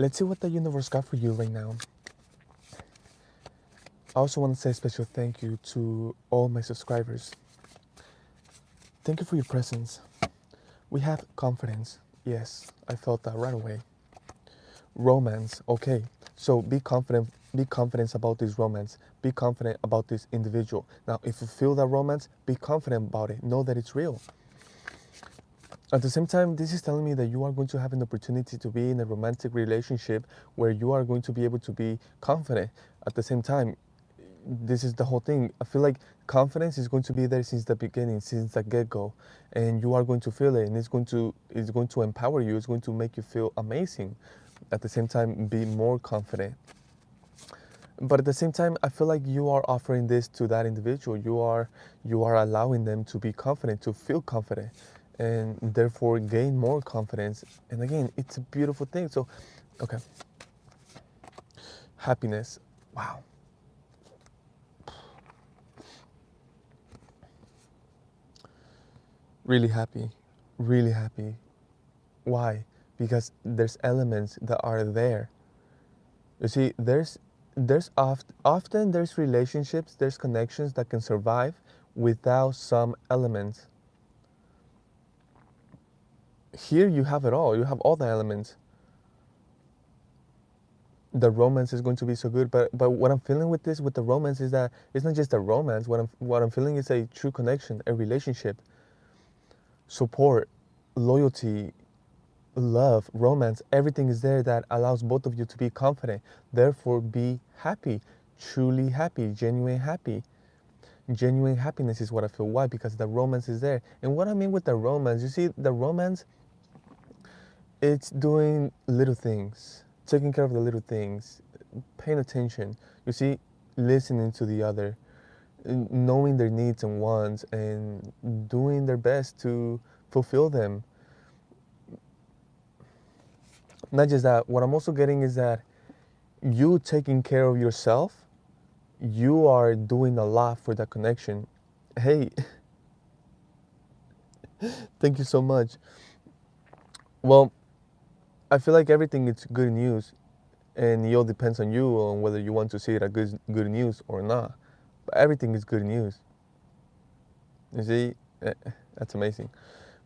let's see what the universe got for you right now. I also want to say a special thank you to all my subscribers. Thank you for your presence. We have confidence. Yes, I felt that right away. Romance. Okay. So be confident. Be confident about this romance. Be confident about this individual. Now, if you feel that romance, be confident about it. Know that it's real. At the same time, this is telling me that you are going to have an opportunity to be in a romantic relationship where you are going to be able to be confident. At the same time, this is the whole thing. I feel like confidence is going to be there since the beginning, since the get-go, and you are going to feel it, and it's going to empower you. It's going to make you feel amazing. At the same time, be more confident. But at the same time, I feel like you are offering this to that individual. You are allowing them to be confident, to feel confident, and therefore gain more confidence. And again, it's a beautiful thing. So, okay, happiness. Wow. Really happy, really happy. Why? Because there's elements that are there. You see, often there's relationships, there's connections that can survive without some elements. Here you have it all. You have all the elements. The romance is going to be so good, but what I'm feeling with this, with the romance, is that it's not just a romance. What I'm feeling is a true connection, a relationship, support, loyalty, love, romance, everything is there that allows both of you to be confident. Therefore, be happy, truly happy, genuine happy. Genuine happiness is what I feel. Why? Because the romance is there. And what I mean with the romance, you see, the romance, it's doing little things, taking care of the little things, paying attention. You see, listening to the other, knowing their needs and wants, and doing their best to fulfill them. Not just that, what I'm also getting is that you taking care of yourself, you are doing a lot for that connection. Hey, thank you so much. Well, I feel like everything is good news, and it all depends on you on whether you want to see it as good news or not. But everything is good news. You see, Eh, that's amazing.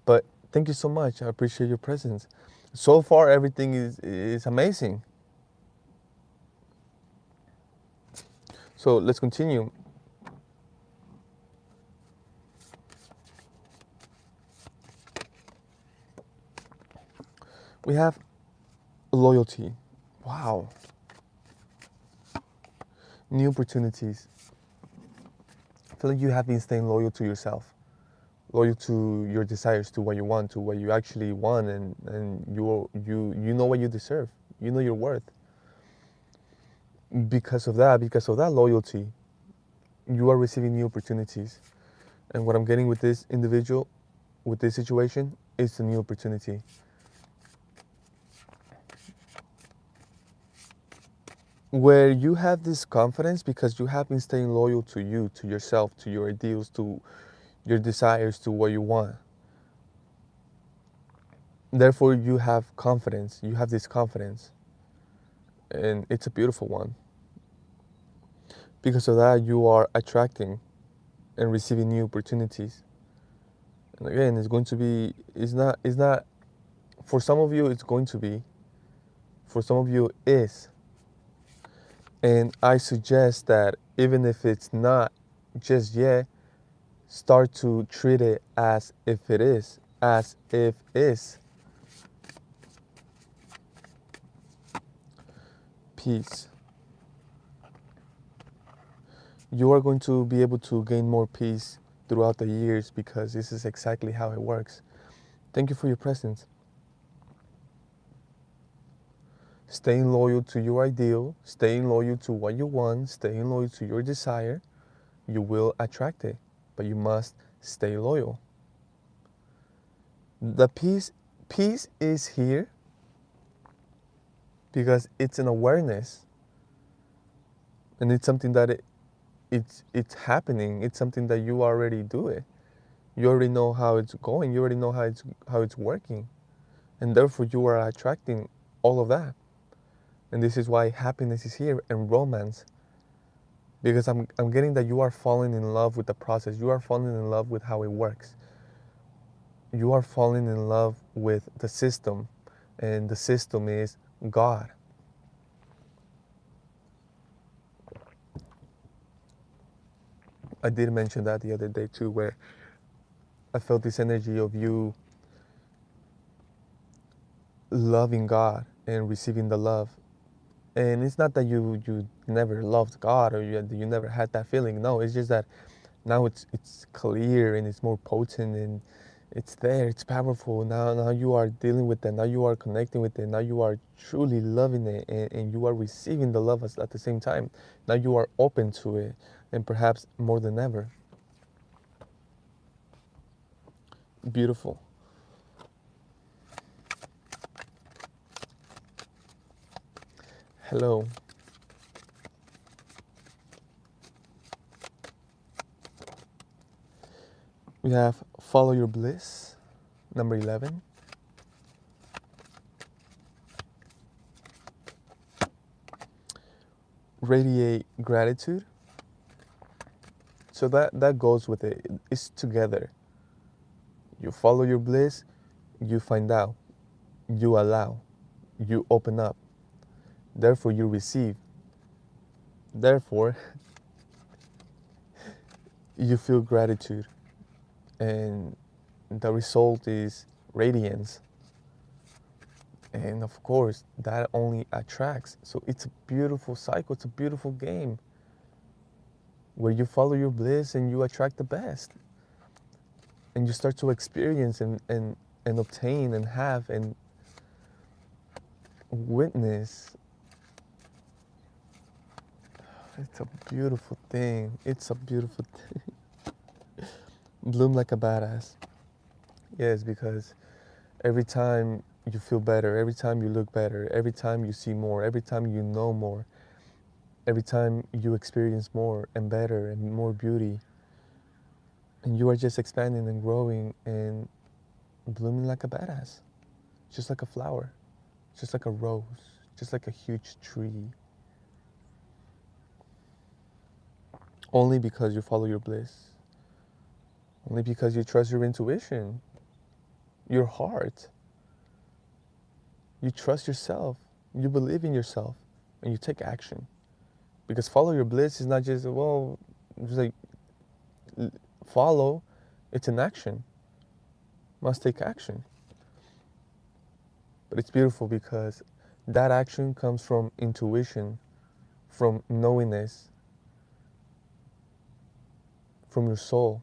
But thank you so much. I appreciate your presence. So far, everything is amazing. So let's continue. We have loyalty. Wow. New opportunities. I feel like you have been staying loyal to yourself, loyal to your desires, to what you want, to what you actually want, and you know what you deserve. You know your worth. Because of that loyalty, you are receiving new opportunities. And what I'm getting with this individual, with this situation, is a new opportunity. Where you have this confidence because you have been staying loyal to you, to yourself, to your ideals, to your desires, to what you want. Therefore, you have confidence. You have this confidence. And it's a beautiful one. Because of that, you are attracting and receiving new opportunities. And again, it's going to be, it's not, for some of you, it's going to be, for some of you, is. And I suggest that even if it's not just yet, start to treat it as if it is, as if is. Peace. You are going to be able to gain more peace throughout the years because this is exactly how it works. Thank you for your presence. Staying loyal to your ideal, staying loyal to what you want, staying loyal to your desire, you will attract it, but you must stay loyal. The peace is here because it's an awareness, and it's something that it's happening. It's something that you already do it. You already know how it's going. You already know how it's working, and therefore you are attracting all of that. And this is why happiness is here and romance. Because I'm getting that you are falling in love with the process. You are falling in love with how it works. You are falling in love with the system. And the system is God. I did mention that the other day too, where I felt this energy of you loving God and receiving the love. And it's not that you never loved God or you never had that feeling. No, it's just that now it's clear and it's more potent and it's there, it's powerful. Now you are dealing with it. Now you are connecting with it. Now you are truly loving it and you are receiving the love at the same time. Now you are open to it and perhaps more than ever. Beautiful. Hello. We have Follow Your Bliss, number 11. Radiate Gratitude. So that goes with it. It's together. You follow your bliss, you find out, you allow, you open up. Therefore, you receive. Therefore, you feel gratitude. And the result is radiance. And of course, that only attracts. So it's a beautiful cycle, it's a beautiful game where you follow your bliss and you attract the best. And you start to experience and obtain and have and witness. It's a beautiful thing. It's a beautiful thing. Bloom like a badass. Yes, because every time you feel better, every time you look better, every time you see more, every time you know more, every time you experience more and better and more beauty, and you are just expanding and growing and blooming like a badass, just like a flower, just like a rose, just like a huge tree. Only because you follow your bliss, only because you trust your intuition, your heart. You trust yourself, you believe in yourself, and you take action. Because follow your bliss is not just, well, just like follow, it's an action. Must take action. But it's beautiful because that action comes from intuition, from knowingness, from your soul.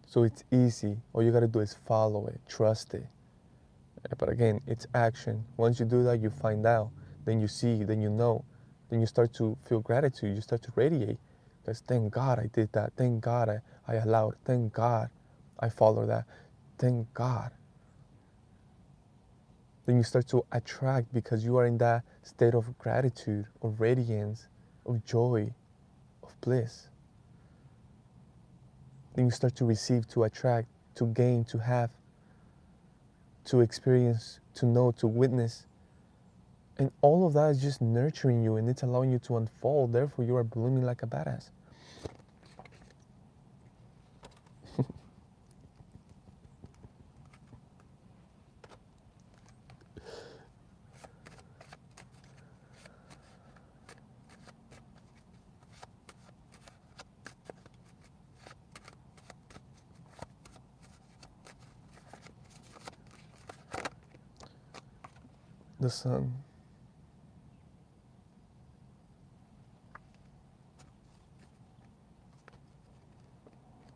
So it's easy. All you gotta do is follow it, trust it. But again, it's action. Once you do that, you find out, then you see, then you know, then you start to feel gratitude, you start to radiate. Because thank God I did that. Thank God I allowed. Thank God I followed that. Thank God. Then you start to attract because you are in that state of gratitude, of radiance, of joy, of bliss. Then you start to receive, to attract, to gain, to have, to experience, to know, to witness. And all of that is just nurturing you and it's allowing you to unfold. Therefore, you are blooming like a badass. The sun.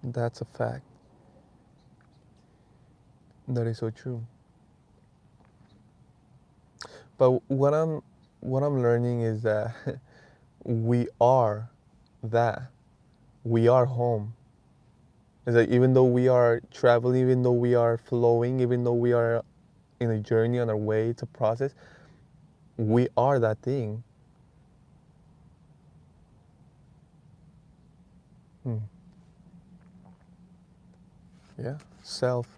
That's a fact. That is so true. But what I'm learning is that we are that. We are home. It's like even though we are traveling, even though we are flowing, even though we are in a journey on our way to process, we are that thing. Hmm. Yeah. Self.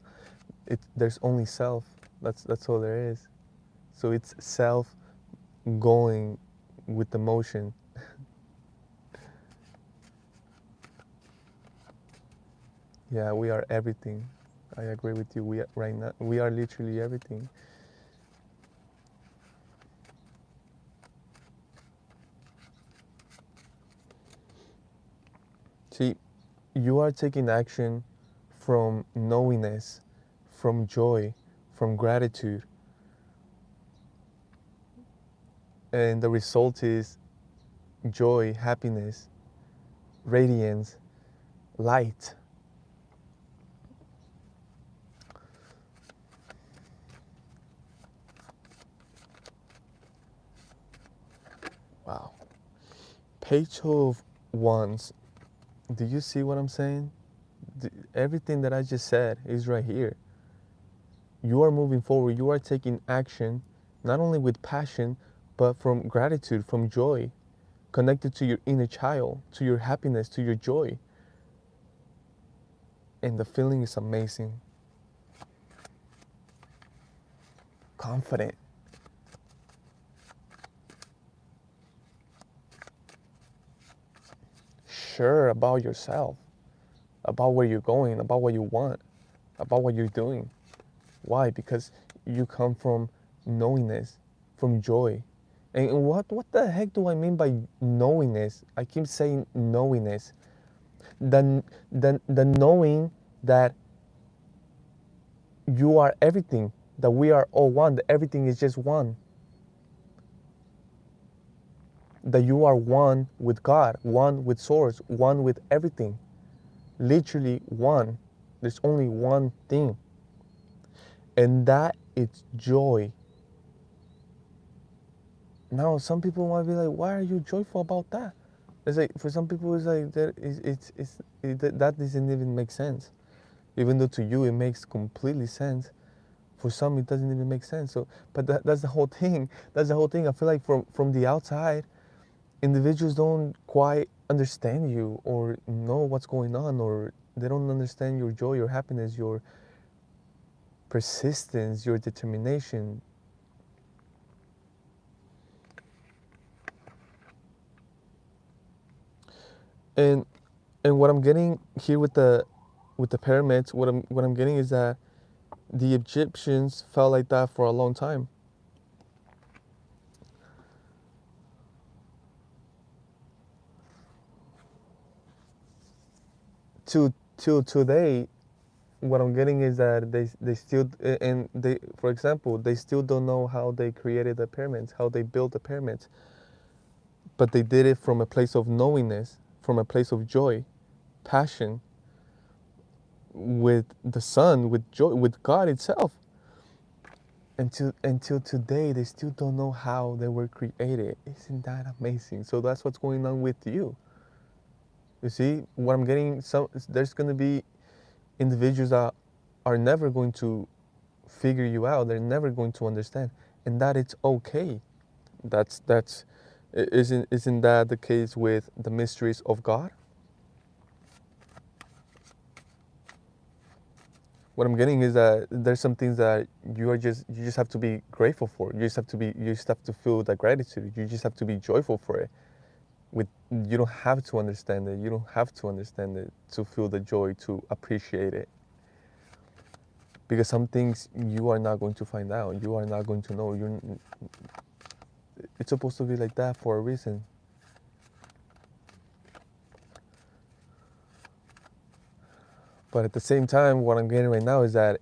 There's only self. That's all there is. So it's self going with the motion. Yeah, we are everything. I agree with you. Right now we are literally everything. See, you are taking action from knowingness, from joy, from gratitude, and the result is joy, happiness, radiance, light. Wow. Page of Wands. Do you see what I'm saying? Everything that I just said is right here. You are moving forward. You are taking action, not only with passion, but from gratitude, from joy, connected to your inner child, to your happiness, to your joy. And the feeling is amazing. Confident. Sure about yourself, about where you're going, about what you want, about what you're doing. Why? Because you come from knowingness, from joy. And what the heck do I mean by knowingness? I keep saying knowingness. The knowing that you are everything, that we are all one, that everything is just one. That you are one with God, one with Source, one with everything. Literally one. There's only one thing. And that is joy. Now, some people might be like, why are you joyful about that? It's like, for some people, it's like, that doesn't even make sense. Even though to you it makes completely sense, for some it doesn't even make sense. So, but that's the whole thing. That's the whole thing. I feel like from the outside, individuals don't quite understand you or know what's going on, or they don't understand your joy, your happiness, your persistence, your determination. And what I'm getting here with the pyramids, what I'm getting is that the Egyptians felt like that for a long time. Till today, what I'm getting is that they still, and they, for example, they still don't know how they created the pyramids, how they built the pyramids, but they did it from a place of knowingness, from a place of joy, passion, with the sun, with joy, with God itself. Until today, they still don't know how they were created. Isn't that amazing? So that's what's going on with you. You see, what I'm getting, there's going to be individuals that are never going to figure you out. They're never going to understand, and that it's okay. That's isn't that the case with the mysteries of God? What I'm getting is that there's some things that you just have to be grateful for. You just have to feel that gratitude. You just have to be joyful for it. You don't have to understand it. You don't have to understand it to feel the joy, to appreciate it. Because some things you are not going to find out. You are not going to know. It's supposed to be like that for a reason. But at the same time, what I'm getting right now is that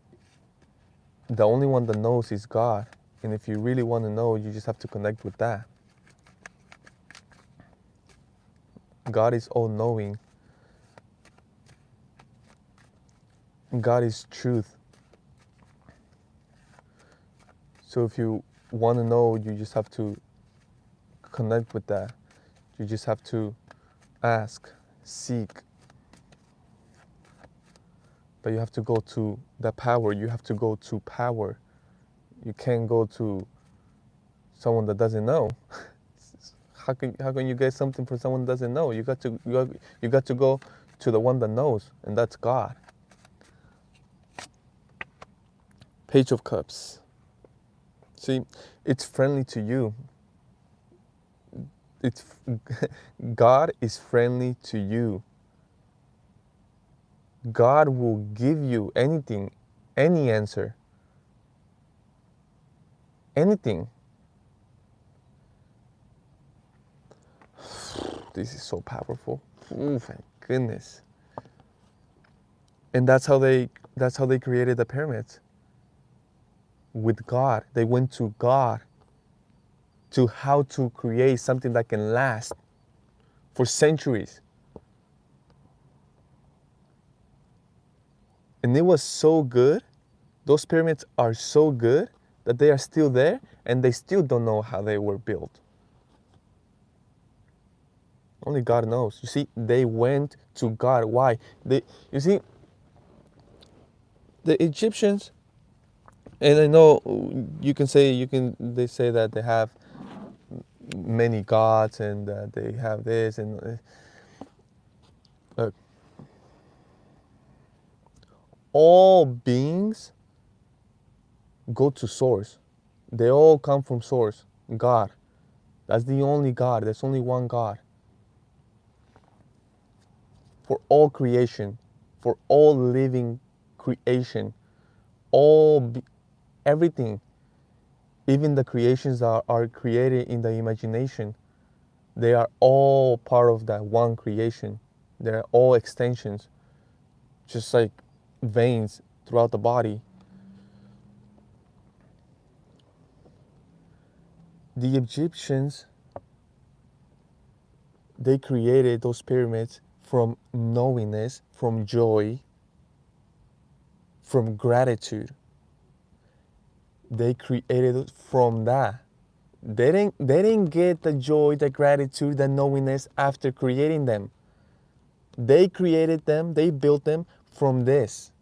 the only one that knows is God. And if you really want to know, you just have to connect with that. God is all knowing. God is truth. So if you want to know, you just have to connect with that. You just have to ask, seek. But you have to go to the power. You have to go to power. You can't go to someone that doesn't know. How can you get something from someone that doesn't know? You got to go to the one that knows, and that's God. Page of Cups. See, it's friendly to you. it's God is friendly to you. God will give you anything, any answer, anything. This is so powerful. Oh, thank goodness. And that's how they created the pyramids. With God. They went to God to how to create something that can last for centuries. And it was so good. Those pyramids are so good that they are still there and they still don't know how they were built. Only God knows. You see, they went to God. Why? You see, the Egyptians, and I know they say that they have many gods and they have this and all beings go to source. They all come from source, God. That's the only God. There's only one God. For all creation, for all living creation, everything, even the creations that are created in the imagination, they are all part of that one creation. They're all extensions, just like veins throughout the body. The Egyptians, they created those pyramids from knowingness, from joy, from gratitude. They created it from that. They didn't get the joy, the gratitude, the knowingness after creating them. They created them, they built them from this.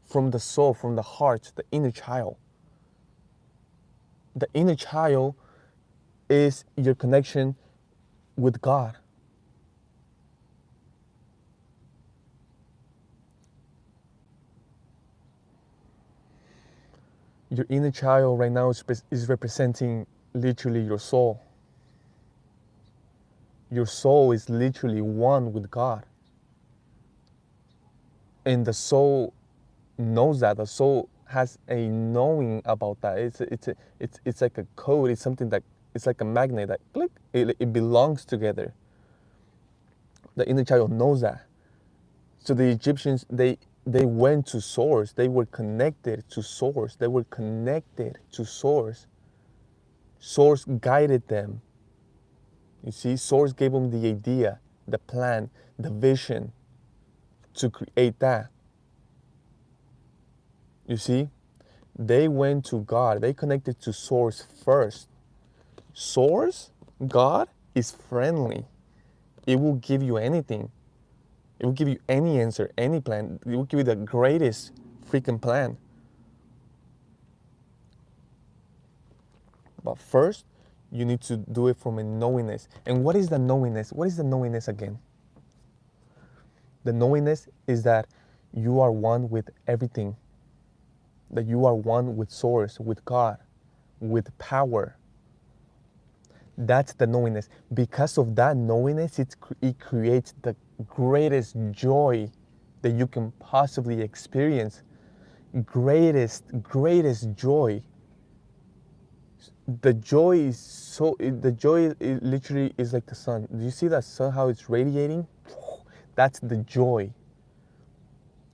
From the soul, from the heart, the inner child. The inner child is your connection with God. Your inner child right now is representing literally your soul. Your soul is literally one with God. And the soul knows that. The soul has a knowing about that. It's like a code. It's something that it's like a magnet that click. It belongs together. The inner child knows that. So the Egyptians they went to source. They were connected to source. They were connected to source. Source guided them. You see, source gave them the idea, the plan, the vision to create that. You see, they went to God. They connected to source first. Source, God, is friendly. It will give you anything. It will give you any answer, any plan. It will give you the greatest freaking plan. But first, you need to do it from a knowingness. And what is the knowingness? What is the knowingness again? The knowingness is that you are one with everything. That you are one with source, with God, with power. That's the knowingness. Because of that knowingness, it creates the greatest joy that you can possibly experience. Greatest joy. The joy literally is like the sun. Do you see that sun, how it's radiating? That's the joy.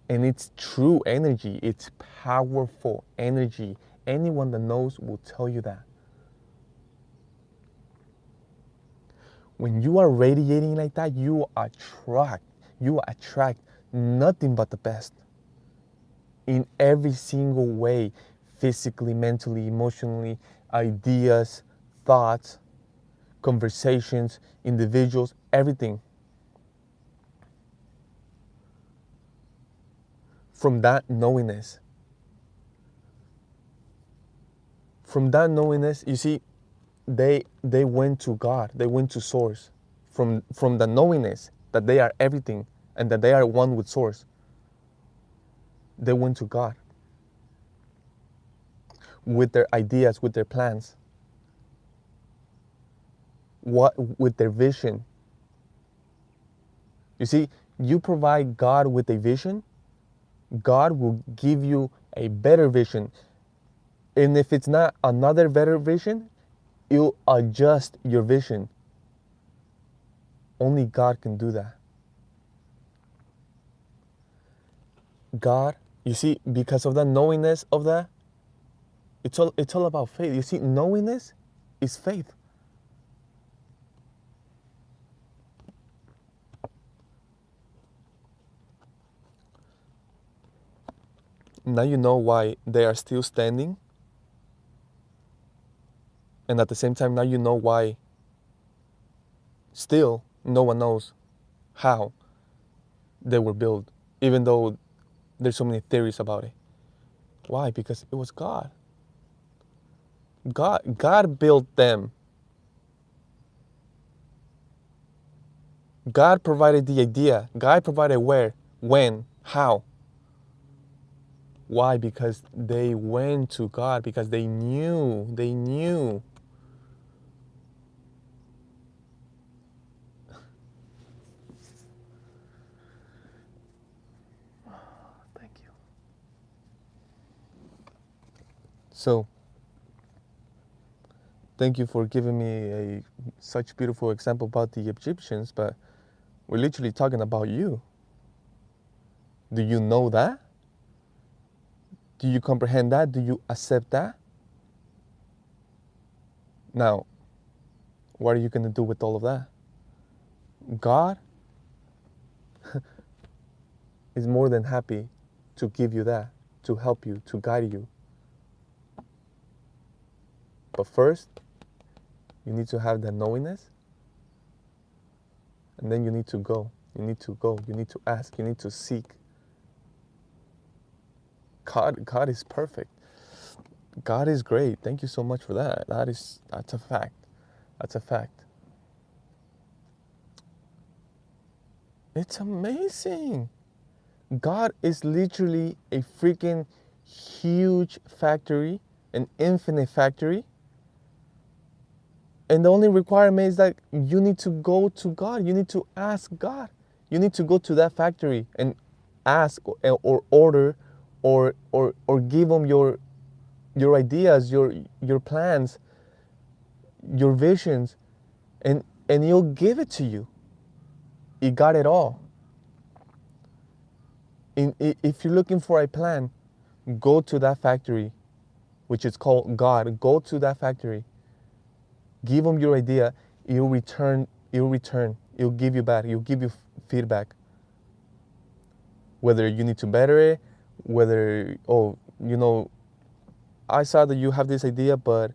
And it's true energy. It's powerful energy. Anyone that knows will tell you that. When you are radiating like that, you attract nothing but the best. In every single way, physically, mentally, emotionally, ideas, thoughts, conversations, individuals, everything. From that knowingness. From that knowingness, you see, they went to God. They went to source. From the knowingness that they are everything and that they are one with source. They went to God. With their ideas, with their plans. with their vision. You see, you provide God with a vision, God will give you a better vision. And if it's not another better vision, you'll adjust your vision. Only God can do that. God, you see, because of the knowingness of that, it's all about faith. You see, knowingness is faith. Now you know why they are still standing. And at the same time, now you know why still no one knows how they were built, even though there's so many theories about it. Why? Because it was God. God built them. God provided the idea. God provided where, when, how. Why? Because they went to God, because they knew. Thank you. So, thank you for giving me such beautiful example about the Egyptians, but we're literally talking about you. Do you know that? Do you comprehend that? Do you accept that? Now, what are you going to do with all of that? God is more than happy to give you that, to help you, to guide you. But first, you need to have that knowingness, and then you need to go. You need to go. You need to ask. You need to seek. God is perfect. God is great. Thank you so much for that. That's a fact. That's a fact. It's amazing. God is literally a freaking huge factory, an infinite factory. And the only requirement is that you need to go to God. You need to ask God. You need to go to that factory and ask or order or give them your ideas, your plans, your visions, and he'll give it to you. He got it all. If you're looking for a plan, go to that factory, which is called God. Go to that factory. Give him your idea. He'll return. He'll give you back. He'll give you feedback. Whether you need to better it, whether, I saw that you have this idea, but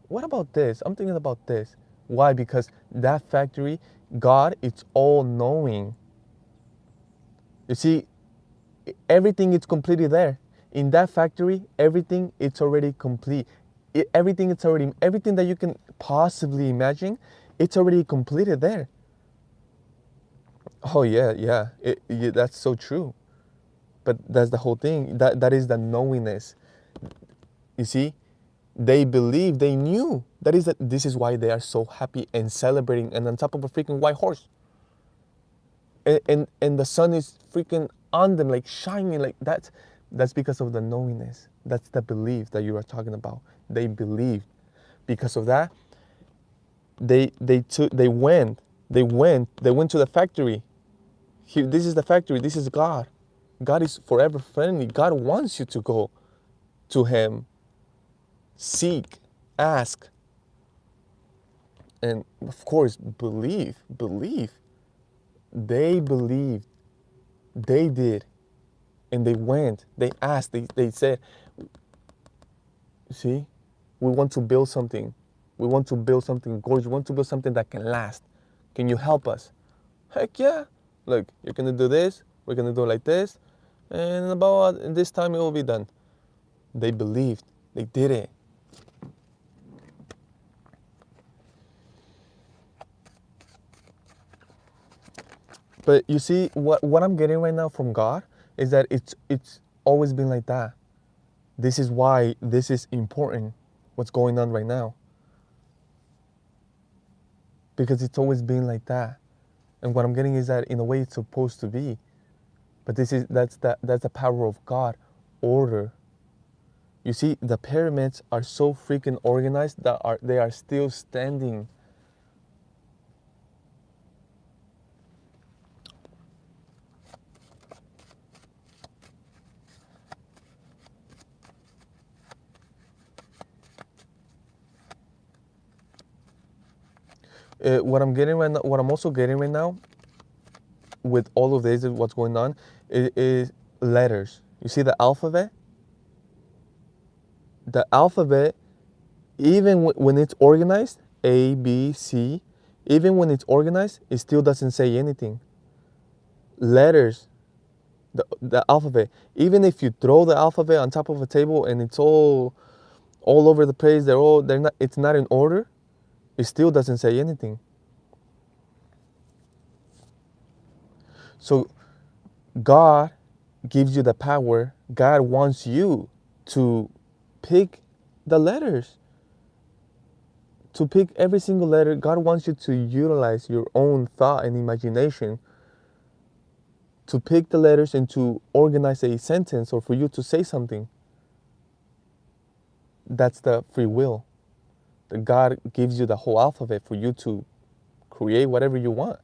what about this? I'm thinking about this. Why? Because that factory, God, it's all knowing. You see, everything is completely there. In that factory, everything it's already complete. Everything that you can possibly imagine, it's already completed there. Oh yeah. That's so true. But that's the whole thing. That is the knowingness. You see, they believe, they knew. This is why they are so happy and celebrating and on top of a freaking white horse. And the sun is freaking on them, like shining, like that. That's because of the knowingness. That's the belief that you are talking about. They believed. Because of that, they went to the factory. This is the factory. This is God. God is forever friendly. God wants you to go to him. Seek, ask, and of course believe. They believed. They did. And they went. They asked. They said, see, we want to build something. We want to build something gorgeous. We want to build something that can last. Can you help us? Heck yeah. Look, you're going to do this. We're going to do it like this. And about this time it will be done. They believed. They did it. But you see, what I'm getting right now from God is that it's always been like that. This is why this is important, what's going on right now. because it's always been like that. And what I'm getting is that in a way it's supposed to be. But that's the power of God, order. You see, the pyramids are so freaking organized that they are still standing. What I'm getting right now, what I'm also getting right now, with all of this, what's going on, is letters. You see the alphabet? The alphabet, even when it's organized, A, B, C, even when it's organized, it still doesn't say anything. Letters, the alphabet, even if you throw the alphabet on top of a table and it's all over the place, they're not, it's not in order, it still doesn't say anything. So God gives you the power. God wants you to pick the letters, to pick every single letter. God wants you to utilize your own thought and imagination to pick the letters and to organize a sentence or for you to say something. That's the free will. That God gives you the whole alphabet for you to create whatever you want.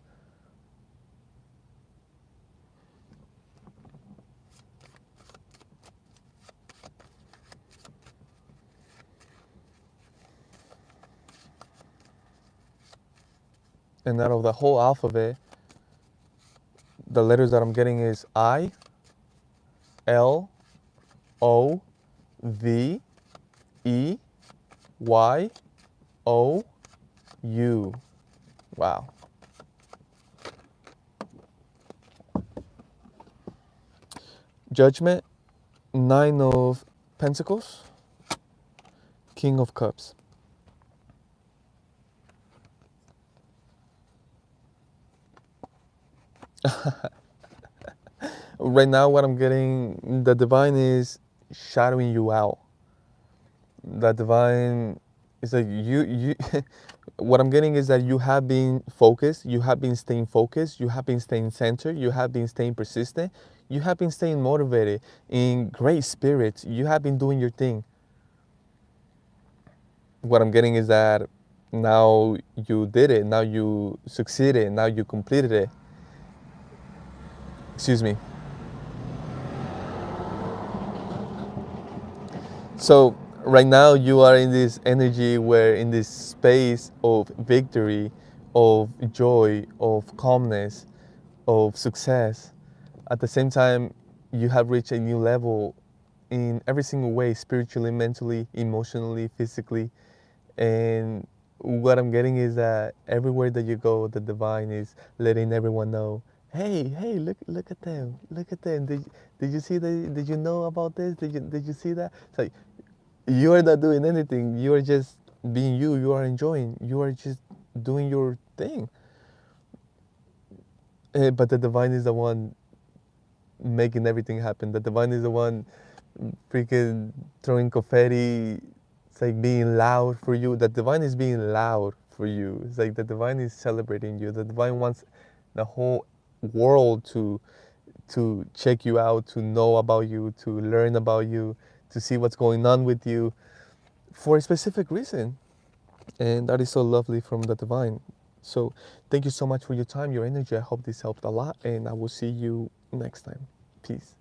And out of the whole alphabet, the letters that I'm getting is I, L, O, V, E, Y, O, U. Wow. Judgment, Nine of Pentacles, King of Cups. Right now, what I'm getting, the divine is shadowing you out. The divine is like you what I'm getting is that you have been focused, you have been staying focused, you have been staying centered, you have been staying persistent, you have been staying motivated, in great spirits, you have been doing your thing. What I'm getting is that now you did it, now you succeeded, now you completed it. Excuse me. So right now you are in this energy where in this space of victory, of joy, of calmness, of success. At the same time, you have reached a new level in every single way, spiritually, mentally, emotionally, physically. And what I'm getting is that everywhere that you go, the divine is letting everyone know, hey, look at them, look at them. Did you see that? Did you know about this? Did you see that? It's like you are not doing anything. You are just being you. You are enjoying. You are just doing your thing. But the divine is the one making everything happen. The divine is the one freaking throwing confetti. It's like being loud for you. The divine is being loud for you. It's like the divine is celebrating you. The divine wants the whole world to check you out, to know about you, to learn about you, to see what's going on with you for a specific reason. And that is so lovely from the divine. So thank you so much for your time, your energy. I hope this helped a lot, and I will see you next time. Peace.